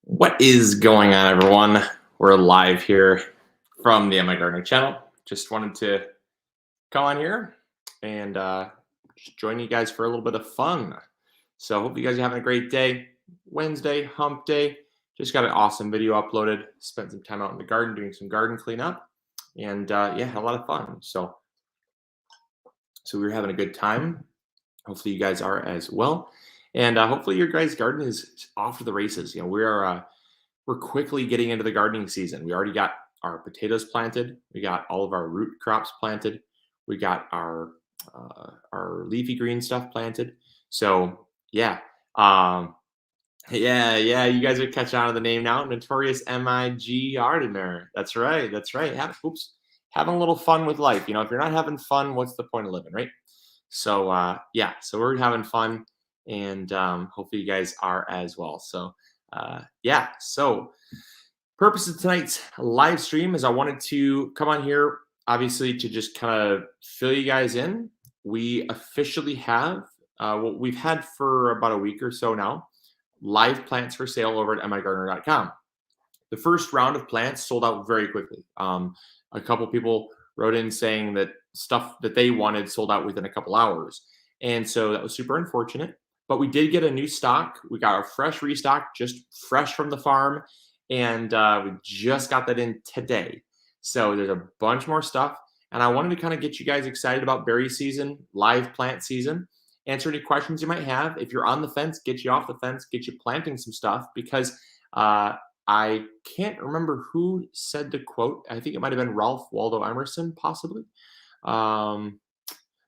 What is going on, everyone? We're live here from the My Gardener channel. Just wanted to come on here and just join you guys for a little bit of fun. So, hope you guys are having a great day. Wednesday, hump day. Just got an awesome video uploaded. Spent some time out in the garden doing some garden cleanup, and yeah, had a lot of fun. So we were having a good time. Hopefully, you guys are as well, and hopefully, your guys' garden is off to the races. We're quickly getting into the gardening season. We already got our potatoes planted. We got all of our root crops planted. We got our leafy green stuff planted. So yeah, um, yeah. You guys are catching on to the name now. Notorious MIG Gardener. That's right. That's right. Having a little fun with life. If you're not having fun, what's the point of living, right? So yeah, so we're having fun, and hopefully you guys are as well. So yeah, so purpose of tonight's live stream is I wanted to come on here, obviously, to just kind of fill you guys in. We officially have what we've had for about a week or so now, live plants for sale over at migardener.com. The first round of plants sold out very quickly. A couple people wrote in saying that stuff that they wanted sold out within a couple hours. And so that was super unfortunate. But we did get a new stock. We got a fresh restock, just fresh from the farm. And we just got that in today. So there's a bunch more stuff. And I wanted to kind of get you guys excited about berry season, live plant season, answer any questions you might have. If you're on the fence, get you off the fence, get you planting some stuff, because I can't remember who said the quote. I think it might have been Ralph Waldo Emerson, possibly. But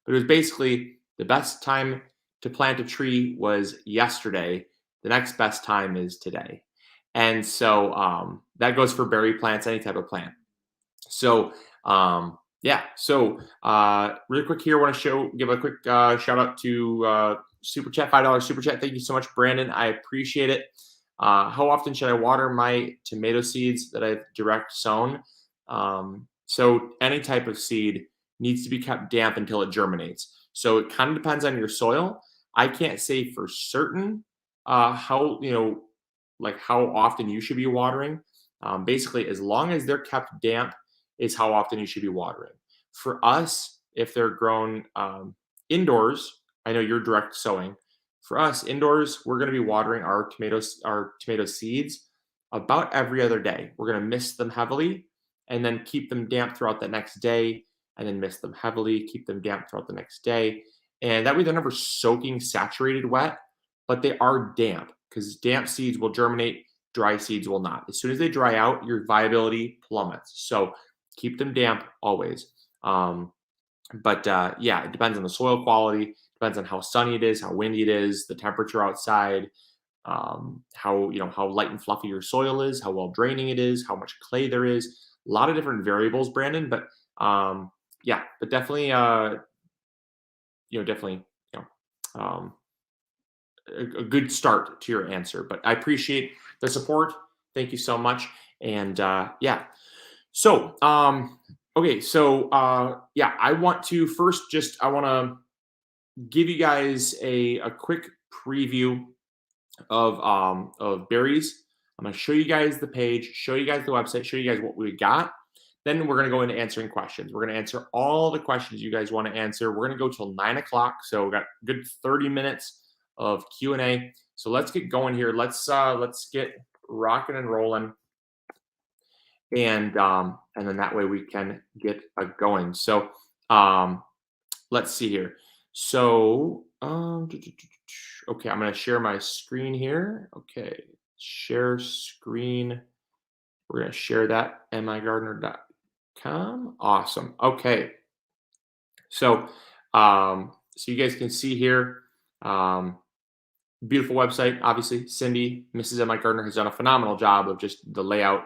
it was basically the best time to plant a tree was yesterday. The next best time is today. And so that goes for berry plants, any type of plant. So yeah. So really quick here, I want to give a quick shout out to Super Chat, $5 Super Chat. Thank you so much, Brandon. I appreciate it. How often should I water my tomato seeds that I've direct sown? So any type of seed needs to be kept damp until it germinates. So it kind of depends on your soil. I can't say for certain how often you should be watering. Basically, as long as they're kept damp is how often you should be watering. For us, if they're grown indoors, I know you're direct sowing. For us indoors, we're going to be watering our tomato seeds about every other day. We're going to mist them heavily and then keep them damp throughout the next day, and then mist them heavily, keep them damp throughout the next day. And that way they're never soaking saturated wet, but they are damp, because damp seeds will germinate, dry seeds will not. As soon as they dry out, your viability plummets. So keep them damp always. But yeah, it depends on the soil quality, depends on how sunny it is, how windy it is, the temperature outside, how light and fluffy your soil is, how well draining it is, how much clay there is. A lot of different variables, Brandon. But yeah, but definitely, a good start to your answer. But I appreciate the support. Thank you so much. And yeah, so okay, so yeah, I want to give you guys a quick preview of berries. I'm going to show you guys the page, show you guys the website, show you guys what we got. Then we're going to go into answering questions. We're going to answer all the questions you guys want to answer. We're going to go till 9 o'clock. So we got a good 30 minutes of Q&A. So let's get going here. Let's get rocking and rolling. And then that way we can get going. So let's see here. So okay, I'm going to share my screen here. Okay, share screen. We're going to share that migardener.com. Awesome. Okay. So so you guys can see here, beautiful website. Obviously, Cindy, Mrs. M. Gardener, has done a phenomenal job of just the layout.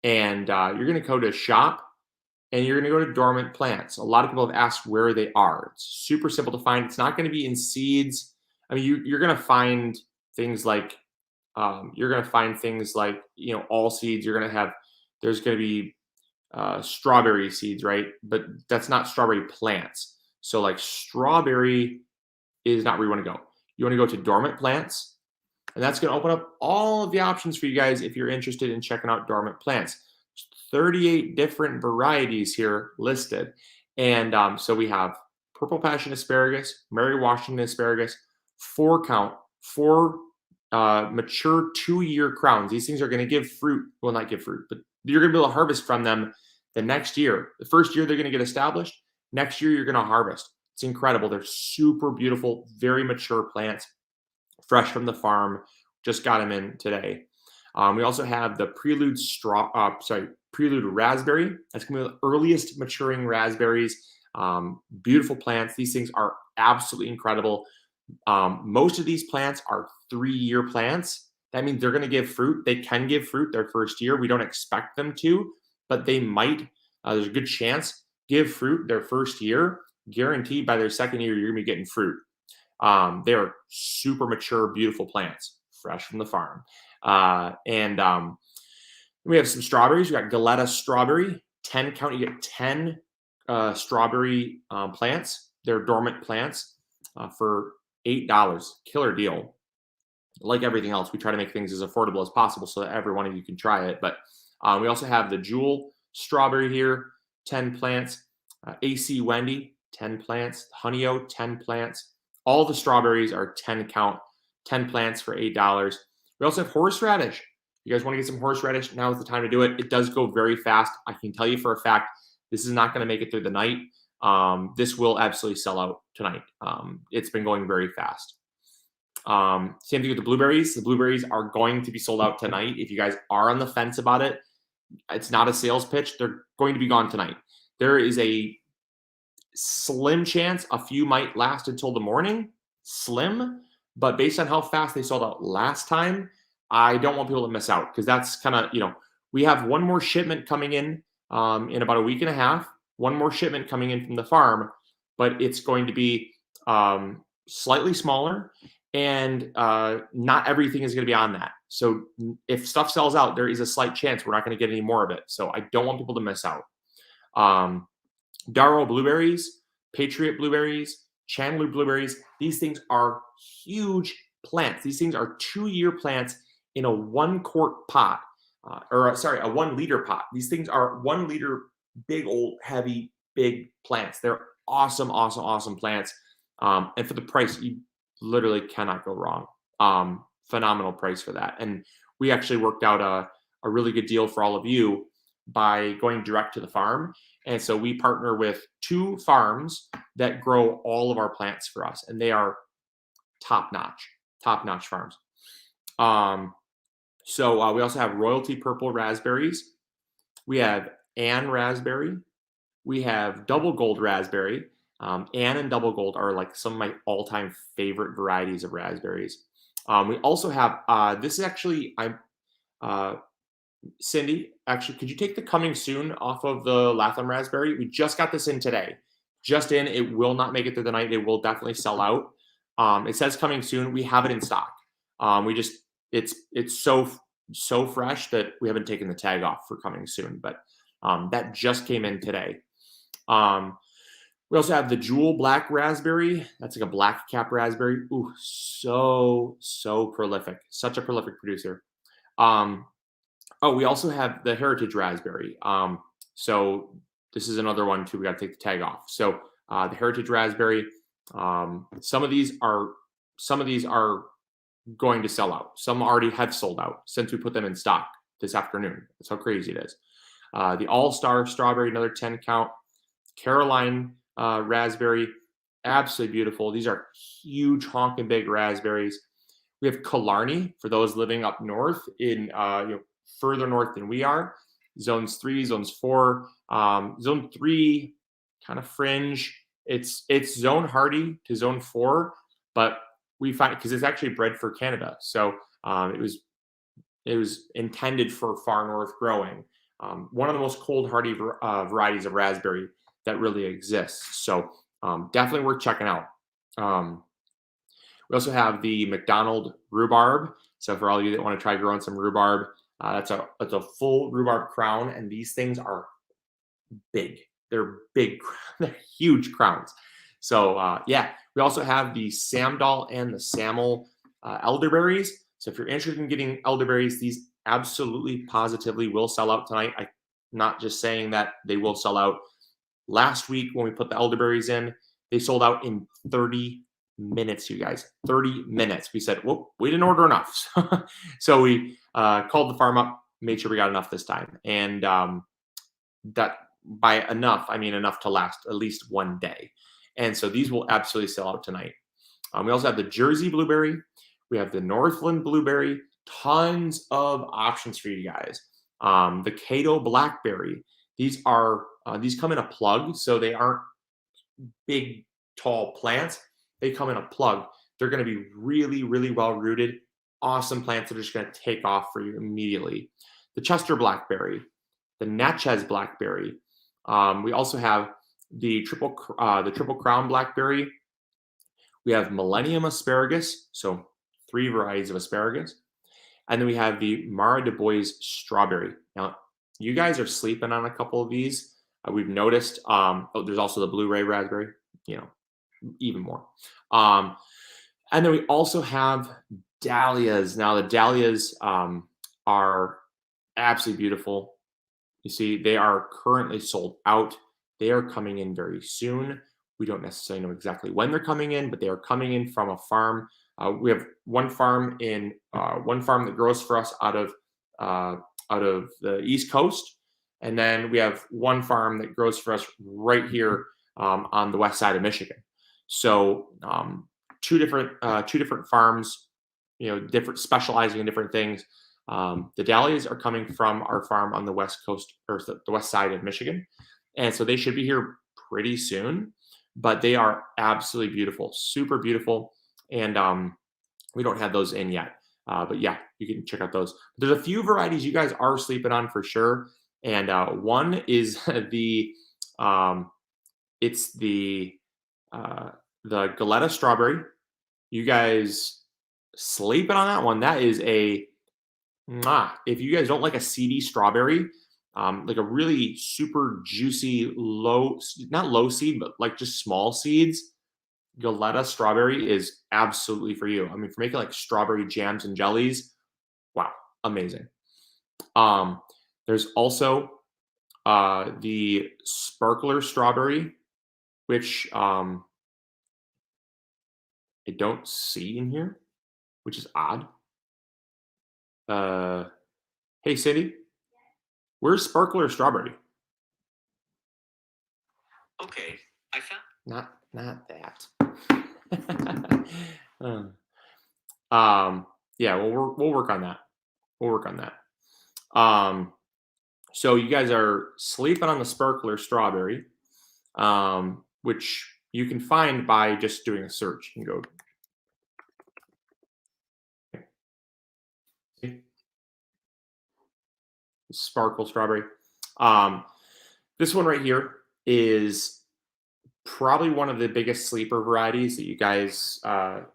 And you're going to go to shop, and you're going to go to dormant plants. A lot of people have asked where they are. It's super simple to find. It's not going to be in seeds. I mean, you're going to find things like all seeds. There's going to be strawberry seeds, right? But that's not strawberry plants. So like strawberry is not where you want to go. You want to go to dormant plants, And that's going to open up all of the options for you guys if you're interested in checking out dormant plants. There's 38 different varieties here listed. And so we have purple passion asparagus, Mary Washington asparagus, 4 count, 4 mature 2-year crowns. These things are going to give fruit. Well, not give fruit, but you're going to be able to harvest from them the next year. The first year they're going to get established. Next year you're going to harvest. It's incredible. They're super beautiful, very mature plants, fresh from the farm. Just got them in today. We also have the Prelude raspberry. That's going to be the earliest maturing raspberries. Beautiful plants. These things are absolutely incredible. Most of these plants are 3-year plants. That means they're going to give fruit. They can give fruit their first year. We don't expect them to, but they might. There's a good chance give fruit their first year. Guaranteed by their second year, you're going to be getting fruit. They're super mature, beautiful plants, fresh from the farm. We have some strawberries. We got Galetta strawberry, 10 count. You get 10 strawberry plants. They're dormant plants for $8. Killer deal. Like everything else, we try to make things as affordable as possible so that every one of you can try it. But we also have the Jewel strawberry here, 10 plants. AC Wendy, 10 plants. Honey-O, 10 plants. All the strawberries are 10 count, 10 plants for $8. We also have horseradish. You guys want to get some horseradish? Now is the time to do it. It does go very fast. I can tell you for a fact, this is not going to make it through the night. This will absolutely sell out tonight. It's been going very fast. Same thing with the blueberries. The blueberries are going to be sold out tonight. If you guys are on the fence about it, it's not a sales pitch. They're going to be gone tonight. There is a slim chance a few might last until the morning. Slim. But based on how fast they sold out last time, I don't want people to miss out because that's kind of, we have one more shipment coming in about a week and a half, one more shipment coming in from the farm, but it's going to be slightly smaller and not everything is going to be on that. So if stuff sells out, there is a slight chance we're not going to get any more of it. So I don't want people to miss out. Darrow blueberries, Patriot blueberries, Chandler blueberries. These things are huge plants. These things are 2-year plants in a 1-quart pot, a 1-liter pot. These things are 1 liter, big, old, heavy, big plants. They're awesome, awesome, awesome plants. And for the price, you literally cannot go wrong. Phenomenal price for that. And we actually worked out a really good deal for all of you by going direct to the farm. And so we partner with 2 farms that grow all of our plants for us. And they are top-notch farms. So we also have Royalty Purple raspberries. We have Ann raspberry. We have Double Gold raspberry. Ann and Double Gold are like some of my all-time favorite varieties of raspberries. We also have, this is actually, Cindy, actually, could you take the coming soon off of the Latham raspberry? We just got this in today. Just in, it will not make it through the night. It will definitely sell out. It says coming soon. We have it in stock. It's so fresh that we haven't taken the tag off for coming soon, but that just came in today. We also have the Jewel Black Raspberry. That's like a black cap raspberry. Ooh, so prolific. Such a prolific producer. We also have the Heritage Raspberry. So this is another one too. We got to take the tag off. So the Heritage Raspberry. Some of these are going to sell out. Some already have sold out since we put them in stock this afternoon. That's how crazy it is. The All-Star Strawberry, another 10 count. Caroline Raspberry, absolutely beautiful. These are huge, honking big raspberries. We have Killarney for those living up north in further north than we are. Zones 3, zones 4. Zone 3, kind of fringe. It's zone hardy to zone 4, but we find because it's actually bred for Canada, so it was intended for far north growing. One of the most cold hardy varieties of raspberry that really exists. So definitely worth checking out. We also have the McDonald rhubarb. So for all of you that want to try growing some rhubarb, that's a full rhubarb crown, and these things are big. They're big. They're huge crowns. So yeah, we also have the Samdal and the Samel elderberries. So if you're interested in getting elderberries, these absolutely positively will sell out tonight. I'm not just saying that they will sell out. Last week when we put the elderberries in, they sold out in 30 minutes, you guys. 30 minutes. We said, well, we didn't order enough. So we called the farm up, made sure we got enough this time. And that by enough, I mean enough to last at least one day. And so these will absolutely sell out tonight. We also have the Jersey blueberry. We have the Northland blueberry. Tons of options for you guys. The Cato blackberry. These are these come in a plug, so they aren't big, tall plants. They come in a plug. They're going to be really, really well rooted. Awesome plants that are just going to take off for you immediately. The Chester blackberry, the Natchez blackberry. We also have the triple crown blackberry. We have Millennium asparagus, so 3 varieties of asparagus. And then we have the Mara Du Bois strawberry. Now, you guys are sleeping on a couple of these. We've noticed, there's also the Blu-ray raspberry, even more. And then we also have dahlias. Now, the dahlias are absolutely beautiful. You see, they are currently sold out. They are coming in very soon. We don't necessarily know exactly when they're coming in, but they are coming in from a farm. We have one farm that grows for us out of the East Coast, and then we have one farm that grows for us right here on the west side of Michigan. So two different farms, different specializing in different things. The dahlias are coming from our farm on the west coast, or the west side of Michigan, and so they should be here pretty soon. But they are absolutely beautiful, super beautiful, and we don't have those in yet. But yeah, you can check out those. There's a few varieties you guys are sleeping on for sure, and one is the Galetta strawberry. You guys sleeping on that one? That is if you guys don't like a seedy strawberry, like a really super juicy, not low seed, but like just small seeds, Galetta strawberry is absolutely for you. I mean, for making like strawberry jams and jellies, wow, amazing. There's also the sparkler strawberry, which I don't see in here, which is odd. Hey, Cindy, where's sparkler strawberry? Okay, I found. Not that. Yeah, we'll work on that. We'll work on that. So you guys are sleeping on the sparkler strawberry, which you can find by just doing a search. You can go sparkle strawberry. This one right here is probably one of the biggest sleeper varieties that you guys, I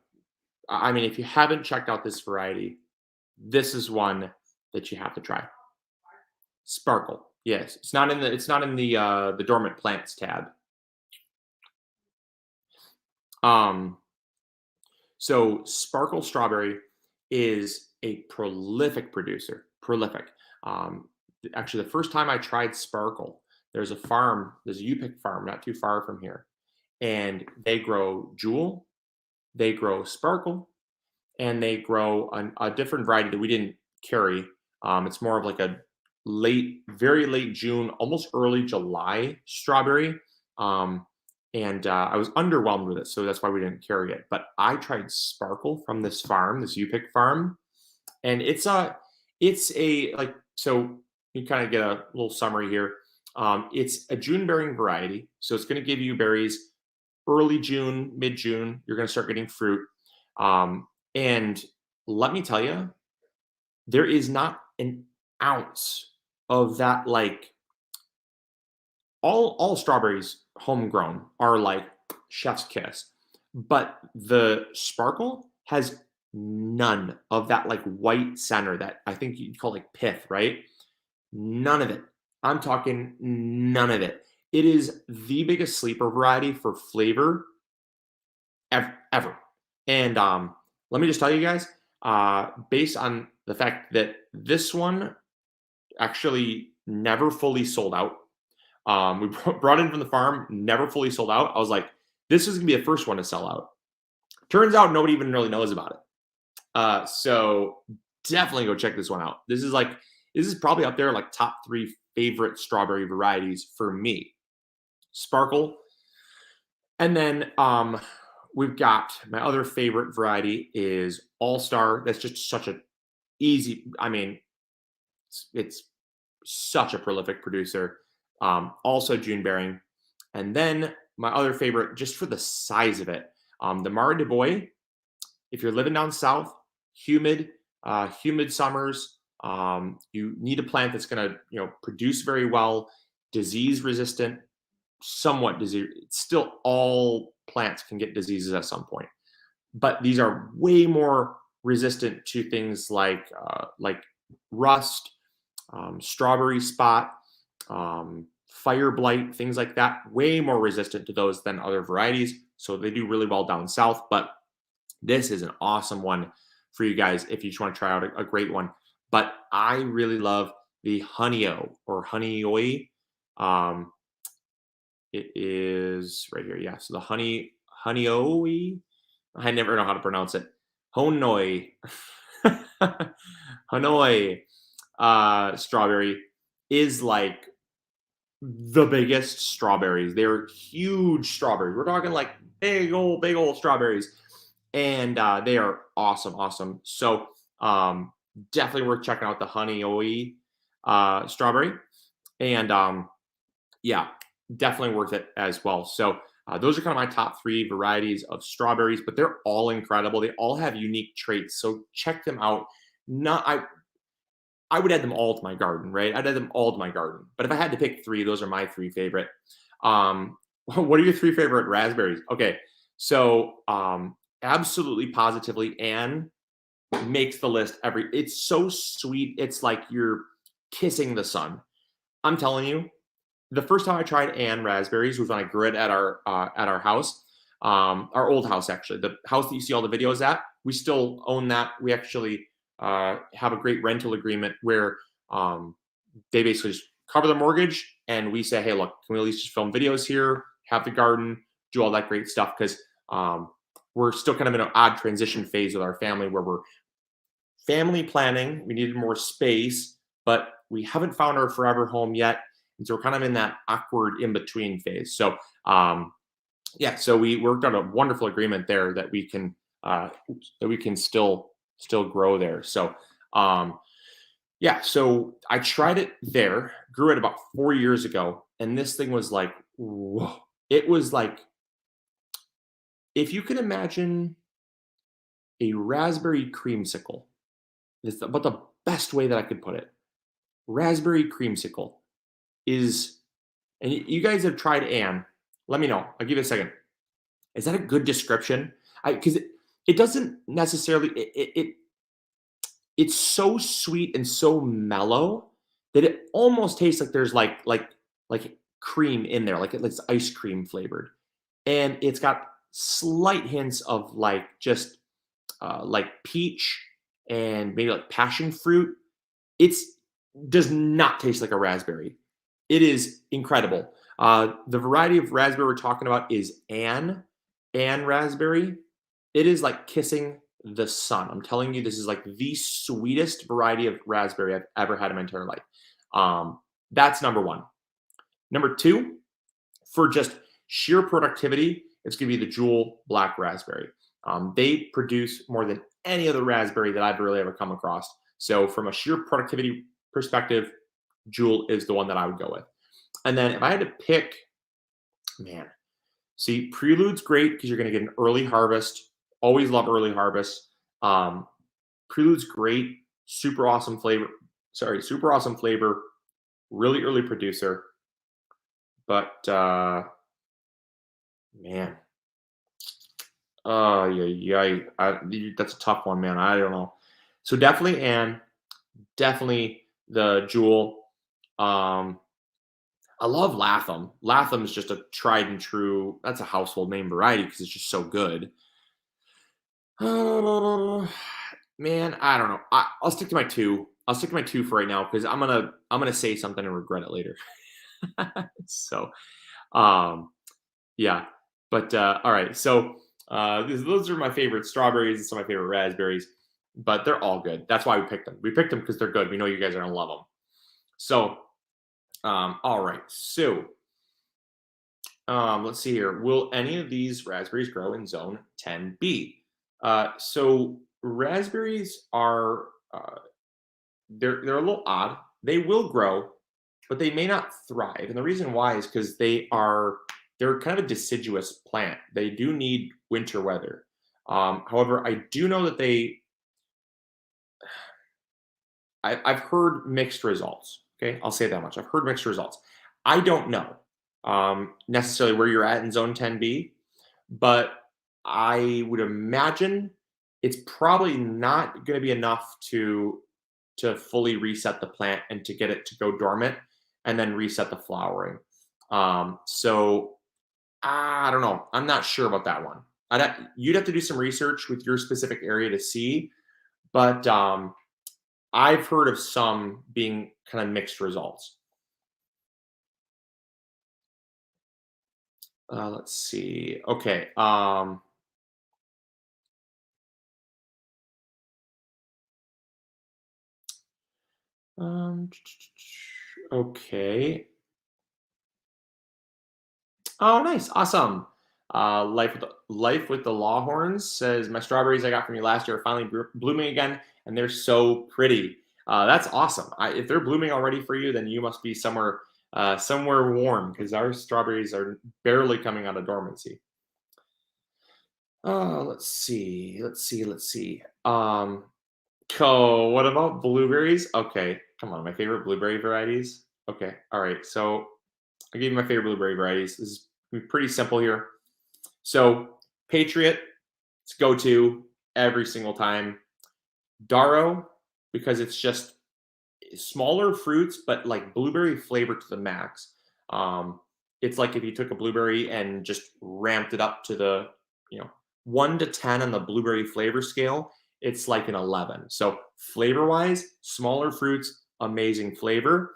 mean, if you haven't checked out this variety, this is one that you have to try. Sparkle. Yes, it's not in the dormant plants tab. So sparkle strawberry is a prolific producer. Prolific. Actually, the first time I tried sparkle, there's a U-pick farm not too far from here, and they grow Jewel, they grow Sparkle, and they grow a different variety that we didn't carry. It's more of like a very late June, almost early July strawberry. And I was underwhelmed with it, so that's why we didn't carry it. But I tried Sparkle from this farm, this U-pick farm, and it's a like, so you kind of get a little summary here. It's a June bearing variety, so it's going to give you berries early June, mid June. You're going to start getting fruit, and let me tell you, there is not an ounce of that. Like all strawberries homegrown are like chef's kiss, but the Sparkle has none of that like white center that I think you'd call like pith, right? None of it. I'm talking none of it. It is the biggest sleeper variety for flavor ever. And let me just tell you guys, based on the fact that this one actually never fully sold out. We brought it from the farm, never fully sold out. I was like, this is gonna be the first one to sell out. Turns out nobody even really knows about it. So definitely go check this one out. This is probably up there like top three favorite strawberry varieties for me. Sparkle, and then we've got my other favorite variety is All Star. That's just such a easy. I mean, it's such a prolific producer. Also June bearing, and then my other favorite, just for the size of it, the Mara de Bois. If you're living down south, humid, humid summers, you need a plant that's going to produce very well, disease resistant, somewhat disease. Still, all plants can get diseases at some point, but these are way more resistant to things like rust, strawberry spot, fire blight, things like that. Way more resistant to those than other varieties. So they do really well down south. But this is an awesome one for you guys if you just want to try out a great one. But I really love the Honeyo or Honeyoy. It is right here. Yeah. So the Honeyoy. I never know how to pronounce it. Honoi. Hanoi strawberry is like the biggest strawberries. They're huge strawberries. We're talking like big old strawberries. And they are awesome, awesome. So definitely worth checking out the Honeyoy strawberry. And yeah, definitely worth it as well. So those are kind of my top three varieties of strawberries, but they're all incredible. They all have unique traits. So check them out. Not I would add them all to my garden, right? I'd add them all to my garden. But if I had to pick three, those are my three favorite. What are your three favorite raspberries? Okay, so absolutely, positively, Anne makes the list every. It's so sweet. It's like you're kissing the sun. I'm telling you, the first time I tried Anne raspberries was when I grew it at our house, our old house actually, the house that you see all the videos at. We still own that. We actually have a great rental agreement where they basically just cover the mortgage, and we say, hey, look, can we at least just film videos here, have the garden, do all that great stuff because we're still kind of in an odd transition phase with our family where we're family planning. We needed more space, but we haven't found our forever home yet. And so we're kind of in that awkward in between phase. So, yeah, so we worked out a wonderful agreement there that we can still grow there. So, yeah, so I tried it there, grew it about 4 years ago, and this thing was like, whoa! It was like if you can imagine a raspberry creamsicle. It's about the best way that I could put it. Raspberry creamsicle is, and you guys have tried Anne. Let me know. I'll give you a second. Is that a good description? Because it doesn't necessarily it's so sweet and so mellow that it almost tastes like there's like cream in there, like it's ice cream flavored, and it's got slight hints of like just like peach and maybe like passion fruit. It's does not taste like a raspberry. It is incredible. The variety of raspberry we're talking about is Anne raspberry. It is like kissing the sun. I'm telling you, this is like the sweetest variety of raspberry I've ever had in my entire life. That's number one. Number two, for just sheer productivity, it's going to be the Jewel Black Raspberry. They produce more than any other raspberry that I've really ever come across. So, from a sheer productivity perspective, Jewel is the one that I would go with. And then, if I had to pick, man, see, Prelude's great because you're going to get an early harvest. Always love early harvest. Prelude's great, super awesome flavor. Sorry, super awesome flavor. Really early producer. But man, yeah, that's a tough one, man. I don't know. So definitely Anne, definitely the Jewel. I love Latham. Latham is just a tried and true. That's a household name variety because it's just so good. Man, I don't know. I'll stick to my two. I'll stick to my two for right now because I'm gonna say something and regret it later. So, um, yeah. But all right. So those are my favorite strawberries and some of my favorite raspberries. But they're all good. That's why we picked them. We picked them because they're good. We know you guys are gonna love them. So, all right. So, let's see here. Will any of these raspberries grow in zone 10B? So raspberries are they're a little odd. They will grow, but they may not thrive. And the reason why is because they're kind of a deciduous plant. They do need winter weather. However, I do know that I've heard mixed results. Okay, I'll say that much. I've heard mixed results. I don't know necessarily where you're at in zone 10B, but I would imagine it's probably not going to be enough to fully reset the plant and to get it to go dormant and then reset the flowering. So I don't know. I'm not sure about that one. You'd have to do some research with your specific area to see, but I've heard of some being kind of mixed results. Let's see. Okay. Um, okay. Oh, nice. Awesome. Life with the Lawhorns says my strawberries I got from you last year are finally blooming again, and they're so pretty. That's awesome. If they're blooming already for you, then you must be somewhere warm because our strawberries are barely coming out of dormancy. Let's see. Let's see. What about blueberries? Okay, come on. My favorite blueberry varieties. Okay, all right. So I'll give you my favorite blueberry varieties. This is pretty simple here. So Patriot, it's go to every single time. Darrow, because it's just smaller fruits, but like blueberry flavor to the max. It's like if you took a blueberry and just ramped it up to the, you know, 1 to 10 on the blueberry flavor scale, it's like an 11. So flavor wise, smaller fruits, amazing flavor.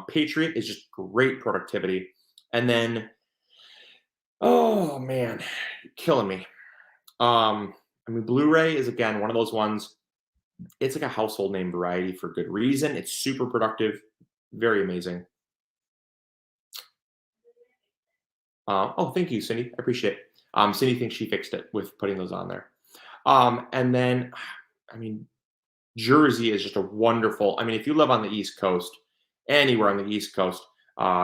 Patriot is just great productivity. And then, oh man, killing me. I mean, Blu-ray is again one of those ones. It's like a household name variety for good reason. It's super productive, very amazing. Oh, thank you, Cindy. I appreciate it. Cindy thinks she fixed it with putting those on there. And then, I mean, Jersey is just a wonderful. I mean, if you live on the East Coast, anywhere on the East Coast,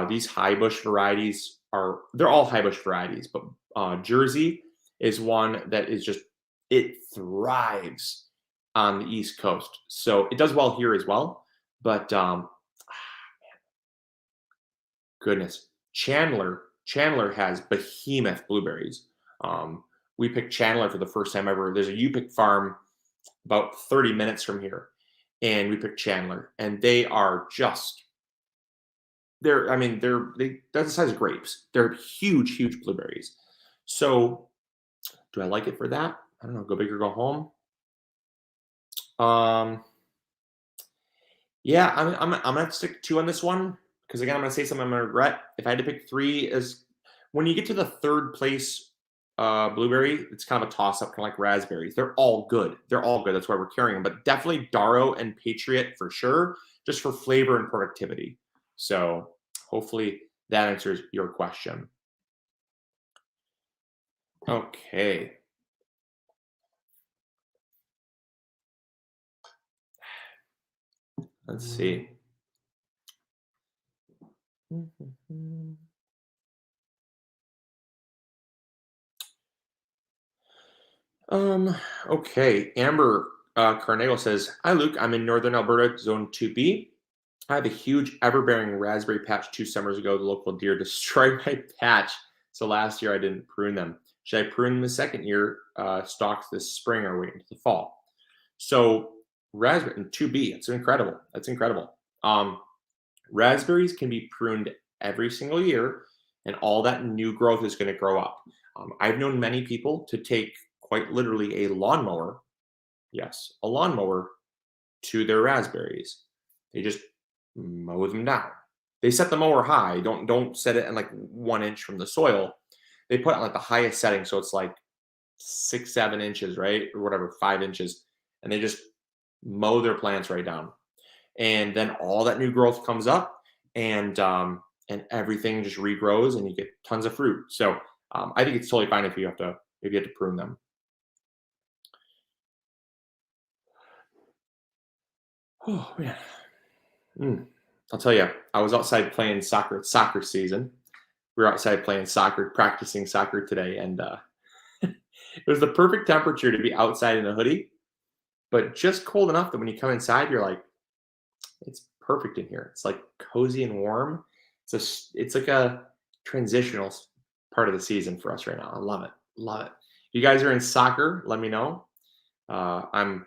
these high bush varieties they're all high bush varieties, but Jersey is one that is just it thrives on the East Coast. So it does well here as well. But goodness, Chandler has behemoth blueberries. We picked Chandler for the first time ever. There's a U pick farm about 30 minutes from here, and we picked Chandler, and they are just they're I mean they're the size of grapes. They're huge, huge blueberries. So do I like it for that? I don't know. Go big or go home. Um, yeah, I'm gonna have to stick two on this one because again, I'm gonna say something I'm gonna regret. If I had to pick three, is when you get to the third place blueberry, it's kind of a toss up, kind of like raspberries. They're all good. They're all good. That's why we're carrying them. But definitely Darrow and Patriot for sure, just for flavor and productivity. So hopefully that answers your question. Okay. Let's see. Okay. Amber Carnago says, Hi Luke, I'm in northern Alberta, zone 2B. I have a huge ever-bearing raspberry patch 2 summers ago. The local deer destroyed my patch, so last year I didn't prune them. Should I prune them the second year? Stalks this spring or wait until the fall? So raspberry and 2B, it's incredible. That's incredible. Raspberries can be pruned every single year, and all that new growth is going to grow up. I've known many people to take quite literally a lawnmower Yes, a lawnmower to their raspberries. They just mow them down. They set the mower high. Don't set it in like 1 inch from the soil. They put it on like the highest setting, so it's like 6, 7 inches, right, or whatever, 5 inches, and they just mow their plants right down. And then all that new growth comes up, and everything just regrows, and you get tons of fruit. So I think it's totally fine if you have to prune them. Oh man. Mm. I'll tell you, I was outside playing soccer. It's soccer season. We were outside playing soccer, practicing soccer today, and it was the perfect temperature to be outside in a hoodie, but just cold enough that when you come inside, you're like, it's perfect in here. It's like cozy and warm. It's like a transitional part of the season for us right now. I love it. Love it. You guys are in soccer, let me know. I'm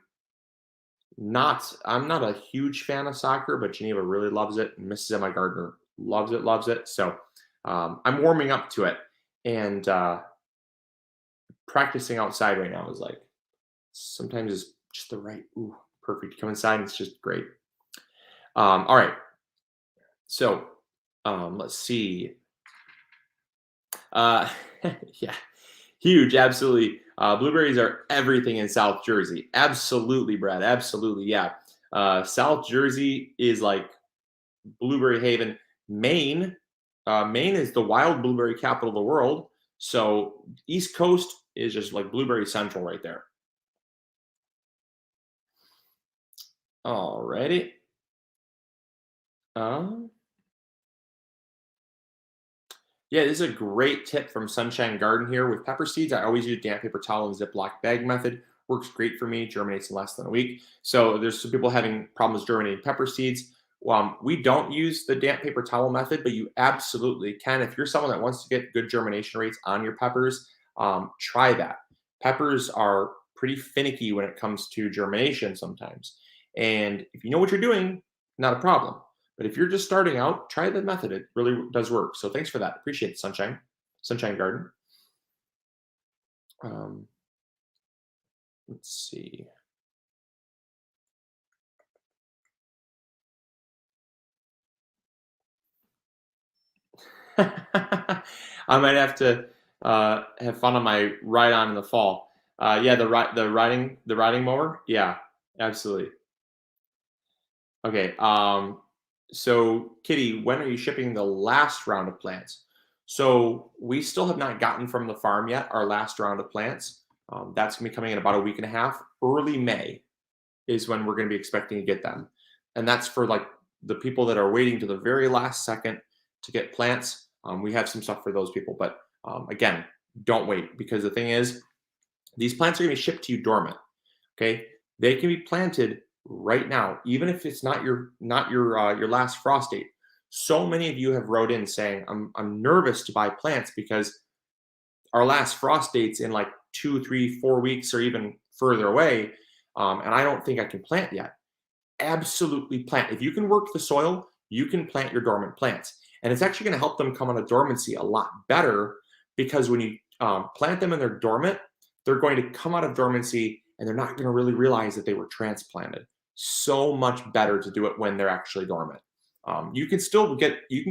not a huge fan of soccer, but Geneva really loves it. And Mrs. Emma Gardner loves it, loves it. So I'm warming up to it, and practicing outside right now is like sometimes it's just the right, perfect. You come inside, and it's just great. All right, so let's see. Uh, yeah, huge, absolutely. Blueberries are everything in South Jersey. Absolutely, Brad. Absolutely, yeah. South Jersey is like blueberry haven. Maine is the wild blueberry capital of the world. So East Coast is just like blueberry central right there. Alrighty. Um, Yeah, this is a great tip from Sunshine Garden here. With pepper seeds, I always use damp paper towel and Ziploc bag method. Works great for me, germinates in less than a week. So there's some people having problems germinating pepper seeds. We don't use the damp paper towel method, but you absolutely can. If you're someone that wants to get good germination rates on your peppers, try that. Peppers are pretty finicky when it comes to germination sometimes. And if you know what you're doing, not a problem. But if you're just starting out, try the method. It really does work. So thanks for that. Appreciate it, Sunshine. Sunshine Garden. Um, let's see. I might have to have fun on my ride on in the fall. Yeah, the riding mower. Yeah, absolutely. Okay. So Kitty, when are you shipping the last round of plants? So we still have not gotten from the farm yet our last round of plants. That's gonna be coming in about a week and a half. Early May is when we're gonna be expecting to get them, and that's for like the people that are waiting to the very last second to get plants. We have some stuff for those people, but again, don't wait, because the thing is, these plants are gonna be shipped to you dormant. Okay, they can be planted right now, even if it's not your last frost date. So many of you have wrote in saying, I'm nervous to buy plants because our last frost date's in like 2, 3, 4 weeks or even further away, and I don't think I can plant yet. Absolutely plant. If you can work the soil, you can plant your dormant plants, and it's actually going to help them come out of dormancy a lot better, because when you plant them and they're dormant, they're going to come out of dormancy and they're not going to really realize that they were transplanted. So much better to do it when they're actually dormant. You can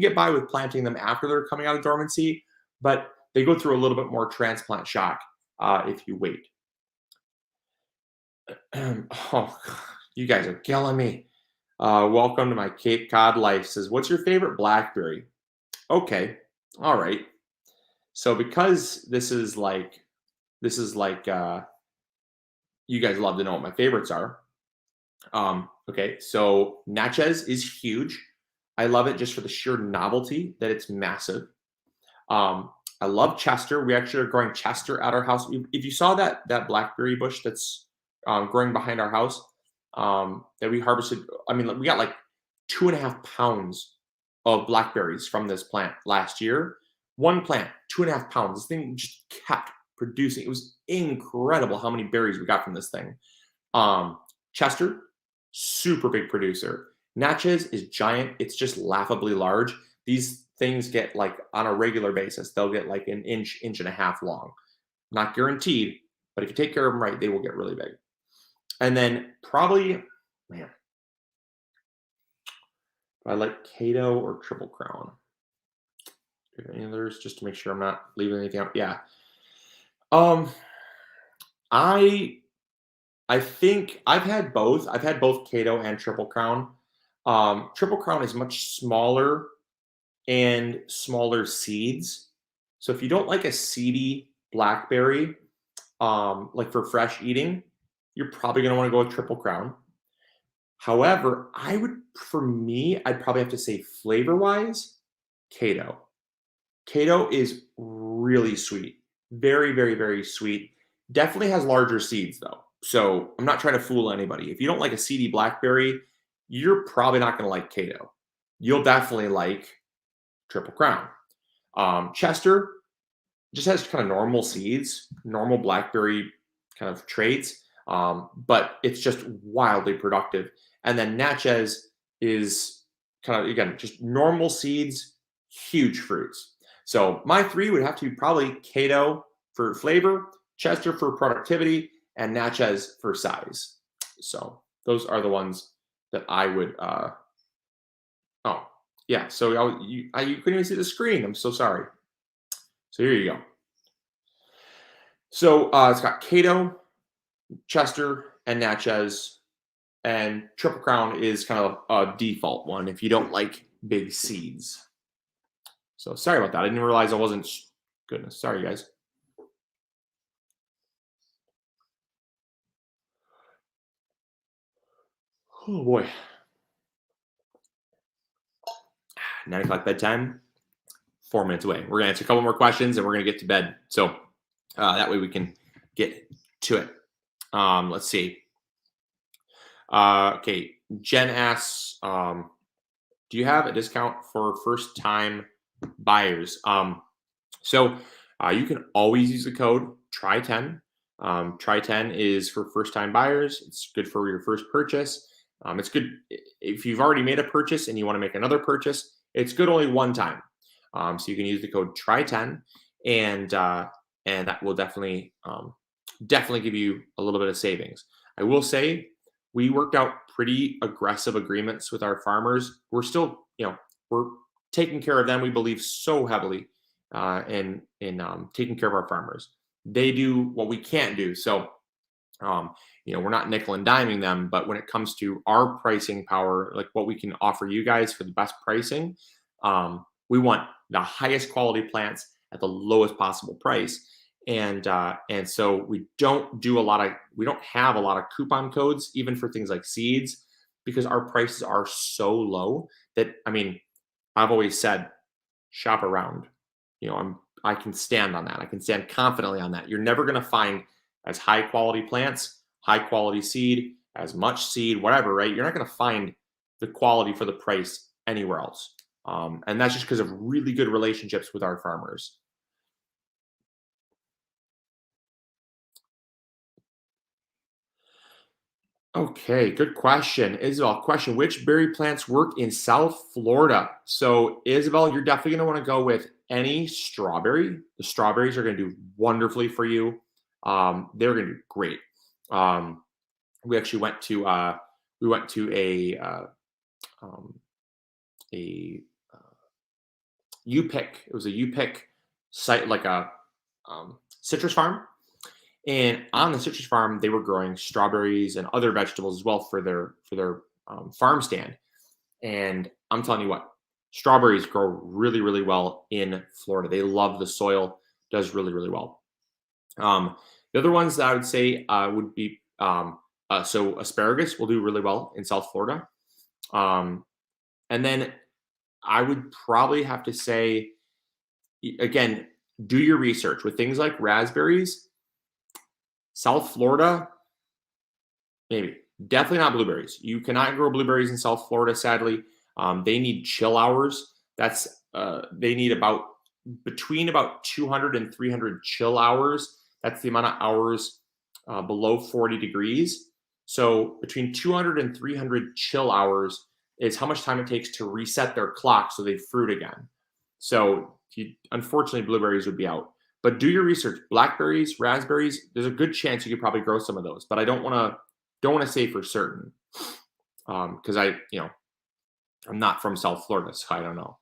get by with planting them after they're coming out of dormancy, but they go through a little bit more transplant shock if you wait. Oh, you guys are killing me. Welcome to my Cape Cod life. Says, what's your favorite blackberry? Okay, all right. So because this is like you guys love to know what my favorites are. Okay, so Natchez is huge. I love it just for the sheer novelty that it's massive. I love Chester. We actually are growing Chester at our house. If you saw that blackberry bush that's growing behind our house, that we harvested, I mean, we got like 2.5 pounds of blackberries from this plant last year. One plant, 2.5 pounds. This thing just kept producing. It was incredible how many berries we got from this thing. Chester, super big producer. Natchez is giant. It's just laughably large. These things get like on a regular basis, they'll get like an inch and a half long. Not guaranteed, but if you take care of them right, they will get really big. And then probably, man, I like Cato or Triple Crown. Any others, just to make sure I'm not leaving anything out? Yeah. Um, I I think I've had both. I've had both Cato and Triple Crown. Triple Crown is much smaller and smaller seeds. So if you don't like a seedy blackberry, like for fresh eating, you're probably going to want to go with Triple Crown. However, for me, I'd probably have to say flavor wise, Cato. Cato is really sweet. Very, very, very sweet. Definitely has larger seeds though. So I'm not trying to fool anybody. If you don't like a seedy blackberry, you're probably not going to like Cato. You'll definitely like Triple Crown. Chester just has kind of normal seeds, normal blackberry kind of traits, but it's just wildly productive. And then Natchez is kind of, again, just normal seeds, huge fruits. So my three would have to be probably Cato for flavor, Chester for productivity, and Natchez for size. So those are the ones that I would. Oh, yeah. So you couldn't even see the screen. I'm so sorry. So here you go. So it's got Cato, Chester, and Natchez, and Triple Crown is kind of a default one if you don't like big seeds. So sorry about that. I didn't realize I wasn't. Goodness, sorry guys. Oh boy, 9 o'clock bedtime. 4 minutes away. We're gonna answer a couple more questions and we're gonna get to bed. So that way we can get to it. Let's see. Okay, Jen asks, do you have a discount for first time buyers? So you can always use the code TRY10. TRY10 is for first time buyers. It's good for your first purchase. It's good if you've already made a purchase and you want to make another purchase. It's good only one time. So you can use the code TRY10, and that will definitely give you a little bit of savings. I will say we worked out pretty aggressive agreements with our farmers. We're still, we're taking care of them. We believe so heavily in taking care of our farmers. They do what we can't do. So, we're not nickel and diming them, but when it comes to our pricing power, like what we can offer you guys for the best pricing, we want the highest quality plants at the lowest possible price. And so we don't have a lot of coupon codes even for things like seeds, because our prices are so low that, I mean, I've always said shop around. I can stand on that. I can stand confidently on that. You're never going to find as high quality plants, high quality seed, as much seed, whatever, right? You're not going to find the quality for the price anywhere else. And that's just because of really good relationships with our farmers. Okay, good question. Isabel, question: which berry plants work in South Florida? So, Isabel, you're definitely going to want to go with any strawberry. The strawberries are going to do wonderfully for you. They're going to do great. We actually went to a U-Pick. It was a U-Pick site, like a citrus farm. And on the citrus farm, they were growing strawberries and other vegetables as well for their farm stand. And I'm telling you what, strawberries grow really, really well in Florida. They love the soil; does really, really well. The other ones that I would say would be so asparagus will do really well in South Florida. And then I would probably have to say, again, do your research with things like raspberries. South Florida, maybe. Definitely not blueberries. You cannot grow blueberries in South Florida, sadly. They need chill hours. They need between about 200 and 300 chill hours. That's the amount of hours below 40 degrees. So between 200 and 300 chill hours is how much time it takes to reset their clock so they fruit again. So unfortunately, blueberries would be out. But do your research. Blackberries, raspberries, there's a good chance you could probably grow some of those. But don't don't want to say for certain because I'm not from South Florida, so I don't know.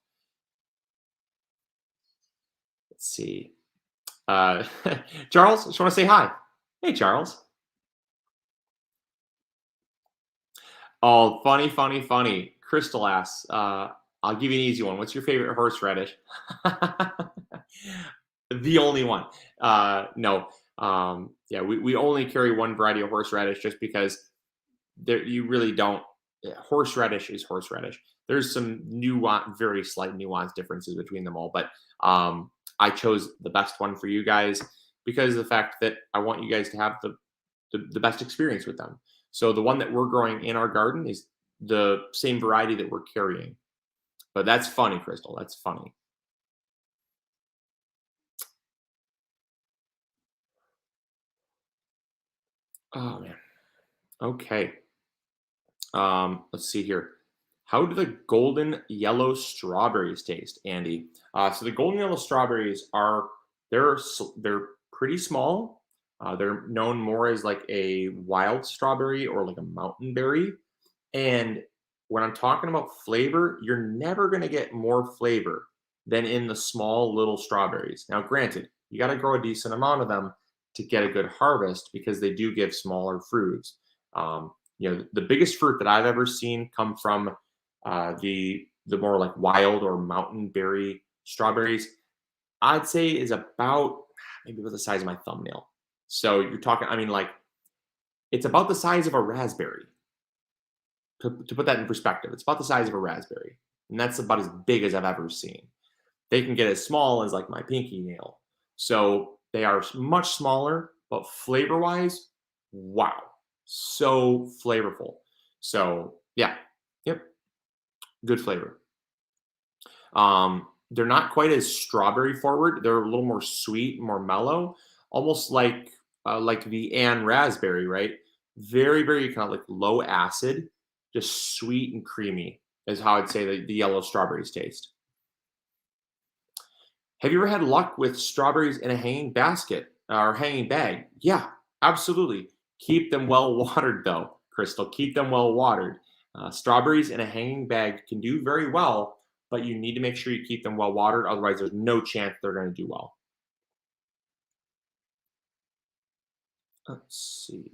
Let's see. Uh, Charles, just want to say hi. Hey, Charles. Oh, funny, funny, funny. Crystal asks, I'll give you an easy one. What's your favorite horseradish? The only one. No. Yeah, we only carry one variety of horseradish just because there you really don't. Yeah, horseradish is horseradish. There's some nuance, very slight nuance differences between them all, but I chose the best one for you guys because of the fact that I want you guys to have the best experience with them. So the one that we're growing in our garden is the same variety that we're carrying. But that's funny, Crystal. That's funny. Oh man. Okay. Let's see here. How do the golden yellow strawberries taste, Andy? So the golden yellow strawberries are they're pretty small. They're known more as like a wild strawberry or like a mountain berry. And when I'm talking about flavor, you're never going to get more flavor than in the small little strawberries. Now, granted, you got to grow a decent amount of them to get a good harvest because they do give smaller fruits. The biggest fruit that I've ever seen come from the more like wild or mountain berry strawberries, I'd say is about maybe about the size of my thumbnail. So you're talking, I mean, like it's about the size of a raspberry to put that in perspective. It's about the size of a raspberry, and that's about as big as I've ever seen. They can get as small as like my pinky nail. So they are much smaller, but flavor wise, wow, so flavorful. So yeah, yep, good flavor. They're not quite as strawberry forward. They're a little more sweet, more mellow, almost like the Ann raspberry, right? Very, very kind of like low acid, just sweet and creamy is how I'd say the yellow strawberries taste. Have you ever had luck with strawberries in a hanging basket or hanging bag? Yeah, absolutely. Keep them well watered, though, Crystal. Keep them well watered. Strawberries in a hanging bag can do very well, but you need to make sure you keep them well watered. Otherwise, there's no chance they're going to do well. Let's see.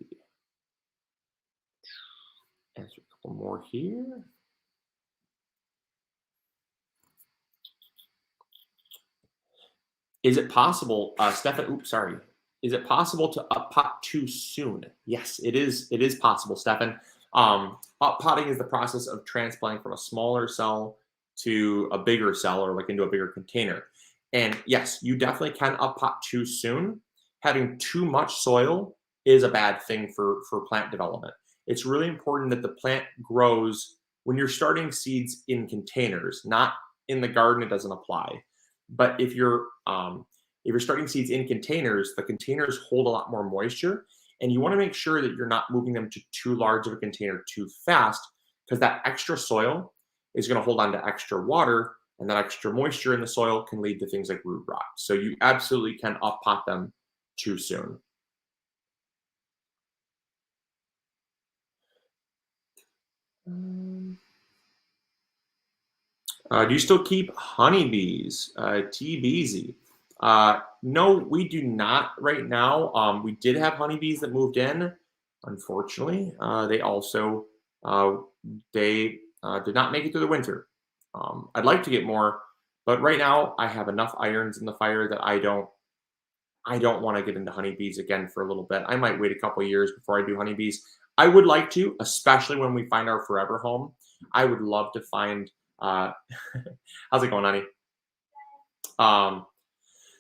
Answer a couple more here. Is it possible, Stefan? Oops, sorry. Is it possible to up pot too soon? Yes, it is. It is possible, Stefan. Up potting is the process of transplanting from a smaller cell to a bigger cell or like into a bigger container. And yes, you definitely can up pot too soon. Having too much soil is a bad thing for plant development. It's really important that the plant grows when you're starting seeds in containers, not in the garden. It doesn't apply. But if you're starting seeds in containers, the containers hold a lot more moisture, and you want to make sure that you're not moving them to too large of a container too fast, because that extra soil is going to hold on to extra water, and that extra moisture in the soil can lead to things like root rot. So you absolutely can up pot them too soon. Do you still keep honeybees? TBZ. No, we do not right now. We did have honeybees that moved in. Unfortunately, they also uh, they did not make it through the winter. I'd like to get more, but right now I have enough irons in the fire that I don't want to get into honeybees again for a little bit. I might wait a couple of years before I do honeybees. I would like to, especially when we find our forever home. I would love to find. Uh, how's it going, honey? Um,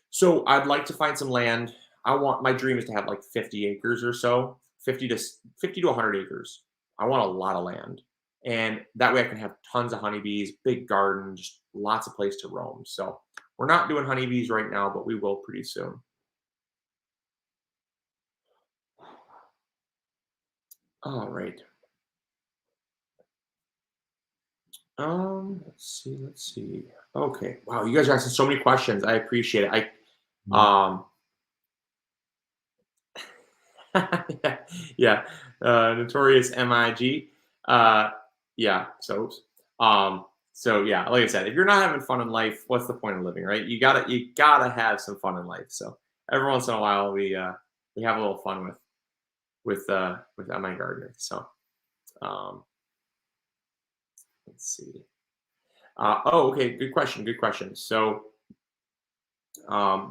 so I'd like to find some land. My dream is to have like 50 acres or so, 50 to 100 acres. I want a lot of land. And that way I can have tons of honeybees, big garden, just lots of place to roam. So we're not doing honeybees right now, but we will pretty soon. All right. Let's see. Okay. Wow, you guys are asking so many questions. I appreciate it. I yeah. Notorious MIG. Yeah. So yeah, like I said, if you're not having fun in life, what's the point of living, right? You gotta have some fun in life. So every once in a while, we have a little fun with MI gardening. So um, let's see. Okay, good question. Good question. So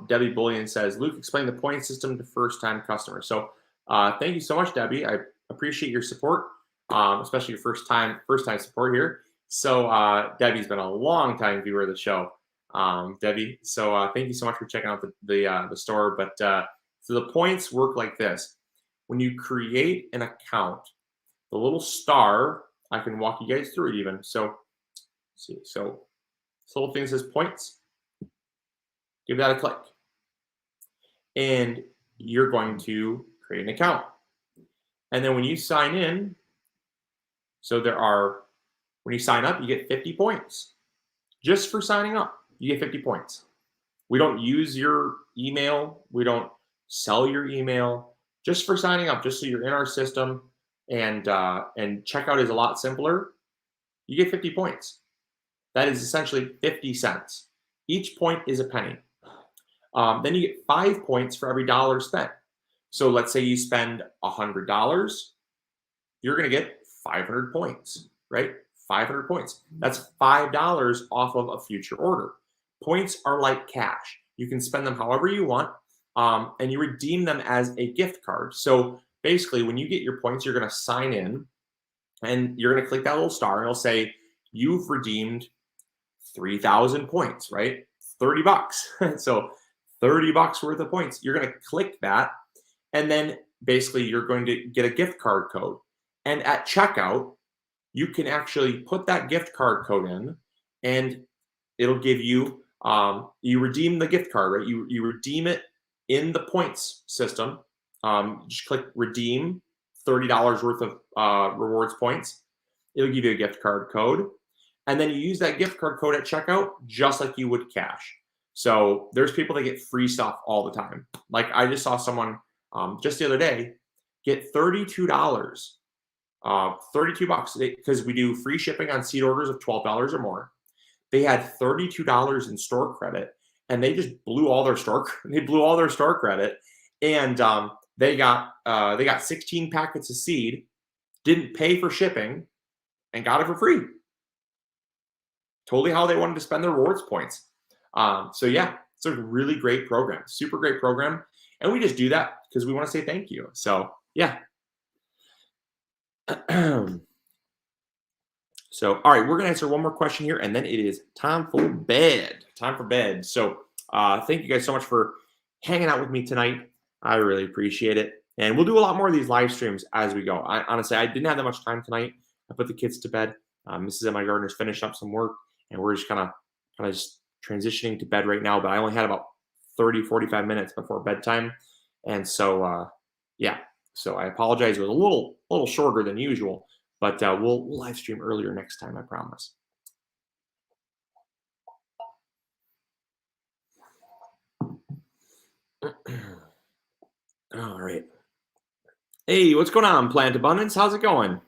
Debbie Bullion says, Luke, explain the point system to first-time customers. So thank you so much, Debbie. I appreciate your support, especially your first-time support here. So Debbie's been a long-time viewer of the show, Debbie. So thank you so much for checking out the store. But so the points work like this: when you create an account, the little star, I can walk you guys through it even. So let's see, so this little thing says points. Give that a click, and you're going to create an account. And then when you sign in, when you sign up, you get 50 points. Just for signing up, you get 50 points. We don't use your email. We don't sell your email. Just for signing up, just so you're in our system, and checkout is a lot simpler. You get 50 points. That is essentially 50 cents. Each point is a penny. Then you get 5 points for every dollar spent. So let's say you spend $100, you're going to get 500 points, right? 500 points. That's $5 off of a future order. Points are like cash. You can spend them however you want, and you redeem them as a gift card. So basically, when you get your points, you're going to sign in, and you're going to click that little star, and it'll say you've redeemed 3,000 points, right? $30. So $30 worth of points. You're going to click that, and then basically you're going to get a gift card code. And at checkout, you can actually put that gift card code in, and it'll give you you redeem the gift card, right? You redeem it in the points system. Just click redeem, $30 worth of rewards points. It'll give you a gift card code, and then you use that gift card code at checkout just like you would cash. So there's people that get free stuff all the time. Like I just saw someone just the other day get $32, $32 because we do free shipping on seed orders of $12 or more. They had $32 in store credit, and they just blew all their store credit, and they got 16 packets of seed, didn't pay for shipping, and got it for free. Totally how they wanted to spend their rewards points. So yeah, it's a really great program, super great program, and we just do that because we want to say thank you. So yeah. So all right, we're gonna answer one more question here, and then it is time for bed. So thank you guys so much for hanging out with me tonight. I really appreciate it, and we'll do a lot more of these live streams as we go. Honestly, I didn't have that much time tonight. I put the kids to bed. Mrs. and my gardener's finished up some work, and we're just kind of just transitioning to bed right now. But I only had about 30-45 minutes before bedtime, and so yeah. So I apologize. It was a little shorter than usual, but we'll live stream earlier next time. I promise. All right. Hey, what's going on, Plant Abundance? How's it going?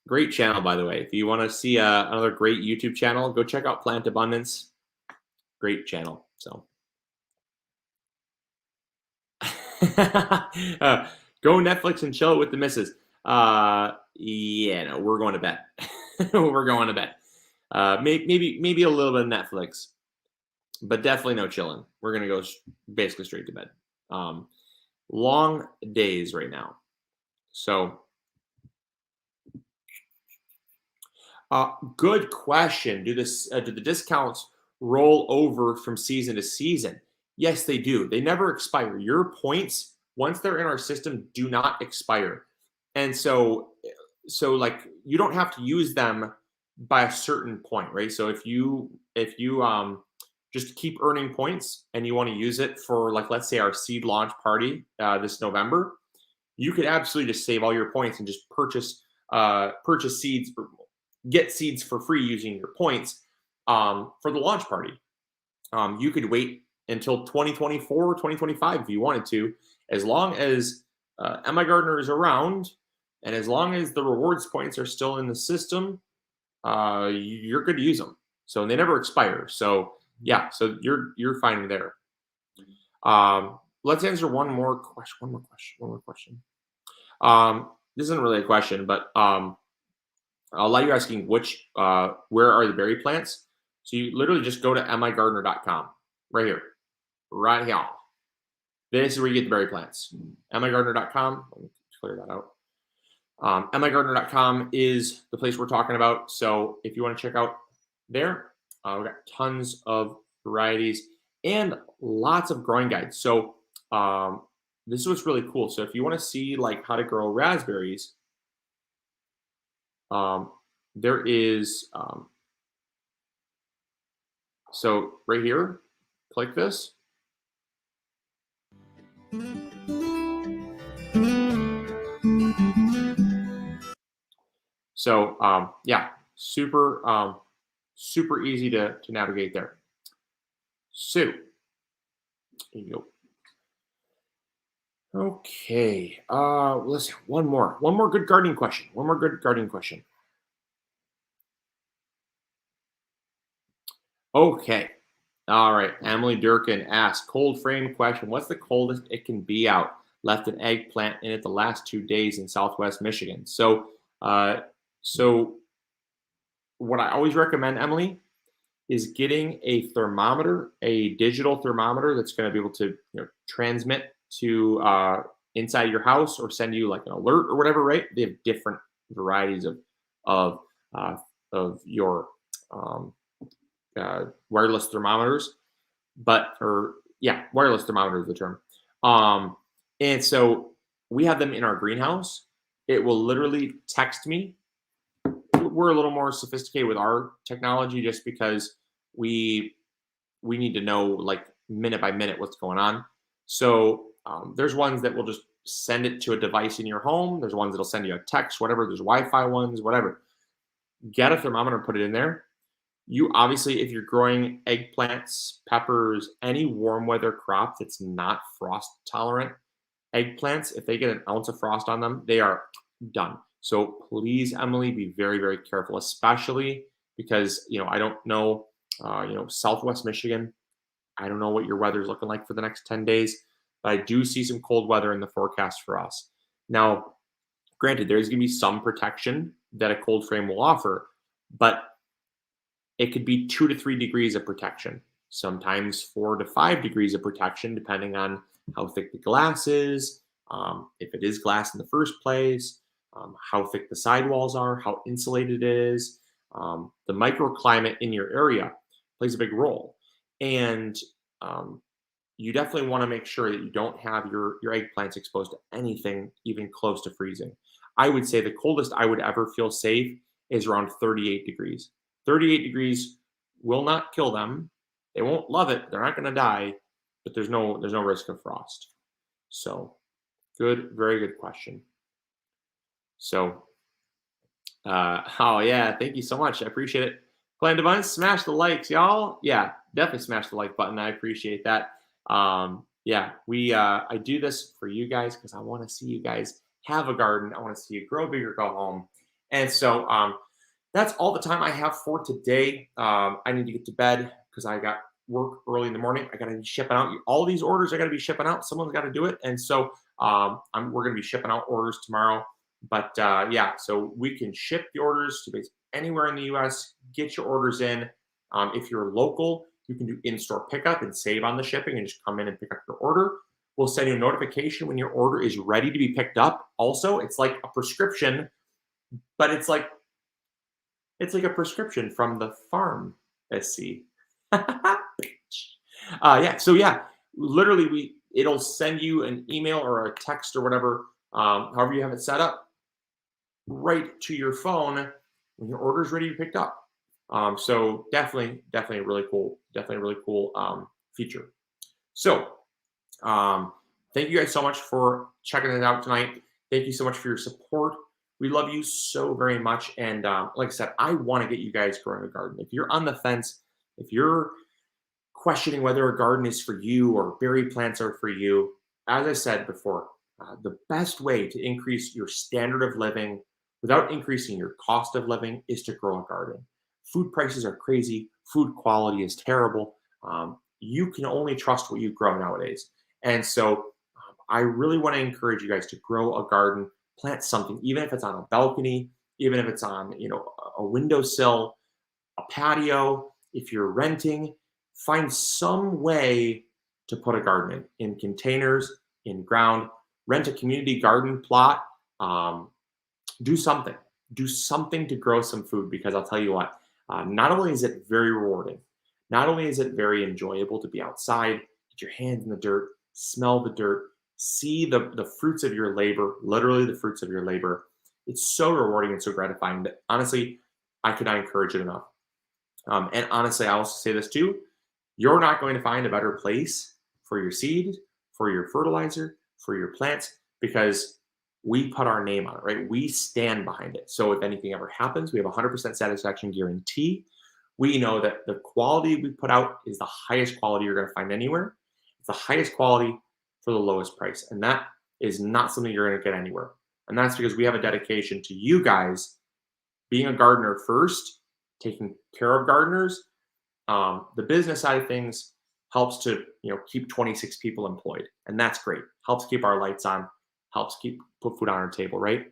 Great channel, by the way. If you want to see another great YouTube channel, go check out Plant Abundance. Great channel. So go Netflix and chill with the missus. Yeah, no, we're going to bed. We're going to bed. Maybe a little bit of Netflix, but definitely no chilling. We're gonna go basically straight to bed. Long days right now. So, good question. Do the discounts roll over from season to season? Yes, they do. They never expire. Your points, once they're in our system, do not expire. And so like you don't have to use them by a certain point, right? So if you just keep earning points and you want to use it for, like, let's say our seed launch party this November, you could absolutely just save all your points and just purchase seeds, get seeds for free using your points for the launch party. You could wait until 2024 or 2025 if you wanted to, as long as MI Gardener is around And as long as the rewards points are still in the system, you're good to use them. So and they never expire. So yeah, so you're fine there. Let's answer one more question. One more question. One more question. This isn't really a question, but I'll allow you asking where are the berry plants. So you literally just go to migardener.com right here, right here. This is where you get the berry plants. migardener.com. Let me clear that out. migardener.com is the place we're talking about. So if you want to check out there, we've got tons of varieties and lots of growing guides. So this is what's really cool. So if you want to see like how to grow raspberries, there is so right here, click this. So yeah, super easy to navigate there. So here you go. Okay. Let's one more good gardening question. One more good gardening question. Okay. All right. Emily Durkin asked, cold frame question. What's the coldest it can be out? Left an eggplant in it the last 2 days in Southwest Michigan. So what I always recommend, Emily, is getting a thermometer, a digital thermometer that's going to be able to transmit to inside your house or send you like an alert or whatever. Right? They have different varieties of uh, of your wireless thermometers, wireless thermometer is the term. And so we have them in our greenhouse. It will literally text me. We're a little more sophisticated with our technology just because we need to know like minute by minute what's going on. So there's ones that will just send it to a device in your home. There's ones that'll send you a text, whatever. There's Wi-Fi ones, whatever. Get a thermometer, put it in there. You obviously, if you're growing eggplants, peppers, any warm weather crop that's not frost tolerant, eggplants, if they get an ounce of frost on them, they are done. So please, Emily, be very, very careful, especially because, I don't know, Southwest Michigan, I don't know what your weather's looking like for the next 10 days, but I do see some cold weather in the forecast for us. Now, granted, there's going to be some protection that a cold frame will offer, but it could be 2 to 3 degrees of protection, sometimes 4 to 5 degrees of protection, depending on how thick the glass is, if it is glass in the first place, how thick the sidewalls are, how insulated it is. The microclimate in your area plays a big role. And you definitely want to make sure that you don't have your eggplants exposed to anything even close to freezing. I would say the coldest I would ever feel safe is around 38 degrees. 38 degrees will not kill them. They won't love it. They're not going to die, but there's no risk of frost. So good, very good question. So, oh yeah, thank you so much. I appreciate it. Plan Divine, smash the likes, y'all. Yeah, definitely smash the like button. I appreciate that. Yeah, I do this for you guys because I want to see you guys have a garden. I want to see you grow bigger, go home. And so that's all the time I have for today. I need to get to bed because I got work early in the morning. I got to be shipping out all these orders. I got to be shipping out. Someone's got to do it. And so we're going to be shipping out orders tomorrow. But yeah, so we can ship the orders to basically anywhere in the US. Get your orders in. If you're local, you can do in-store pickup and save on the shipping and just come in and pick up your order. We'll send you a notification when your order is ready to be picked up. Also, it's like a prescription, but it's like a prescription from the pharmacy. Yeah. So yeah, literally, it'll send you an email or a text or whatever, however you have it set up, right to your phone when your order is ready to be picked up. So definitely a really cool feature. So thank you guys so much for checking it out tonight. Thank you so much for your support. We love you so very much. And like I said, I want to get you guys growing a garden. If you're on the fence, if you're questioning whether a garden is for you or berry plants are for you, as I said before, The best way to increase your standard of living without increasing your cost of living is to grow a garden. Food prices are crazy. Food quality is terrible. You can only trust what you grow nowadays. And so I really want to encourage you guys to grow a garden, plant something, even if it's on a balcony, even if it's on, a windowsill, a patio. If you're renting, find some way to put a garden in containers, in ground, rent a community garden plot. Um, do something. Do something to grow some food because I'll tell you what, not only is it very rewarding, not only is it very enjoyable to be outside, get your hands in the dirt, smell the dirt, see the fruits of your labor, literally the fruits of your labor. It's so rewarding and so gratifying that honestly, I cannot encourage it enough. And honestly, I also say this too, you're not going to find a better place for your seed, for your fertilizer, for your plants, because we put our name on it, right? We stand behind it. So if anything ever happens, we have a 100% satisfaction guarantee. We know that the quality we put out is the highest quality you're going to find anywhere. It's the highest quality for the lowest price. And that is not something you're going to get anywhere. And that's because we have a dedication to you guys being a gardener first, taking care of gardeners. The business side of things helps to keep 26 people employed, and that's great. Helps keep our lights on, helps keep put food on our table, right?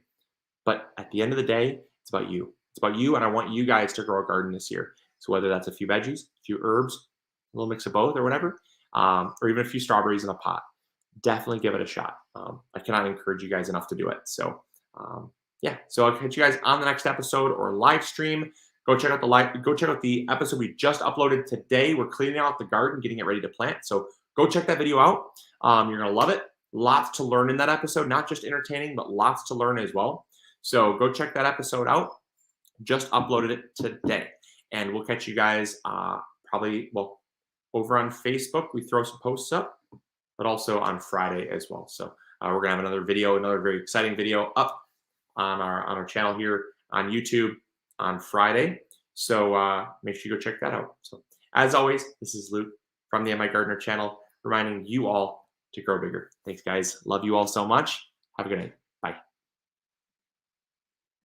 But at the end of the day, it's about you. It's about you, and I want you guys to grow a garden this year. So whether that's a few veggies, a few herbs, a little mix of both, or whatever, or even a few strawberries in a pot, definitely give it a shot. I cannot encourage you guys enough to do it. So yeah, so I'll catch you guys on the next episode or live stream. Go check out the episode we just uploaded today. We're cleaning out the garden, getting it ready to plant. So go check that video out. You're gonna love it. Lots to learn in that episode, not just entertaining, but lots to learn as well. So go check that episode out. Just uploaded it today, and we'll catch you guys probably over on Facebook. We throw some posts up, but also on Friday as well. So we're gonna have another very exciting video up on our channel here on YouTube on Friday. So make sure you go check that out. So as always, this is Luke from the My Gardener channel, reminding you all to grow bigger. Thanks, guys. Love you all so much. Have a good night.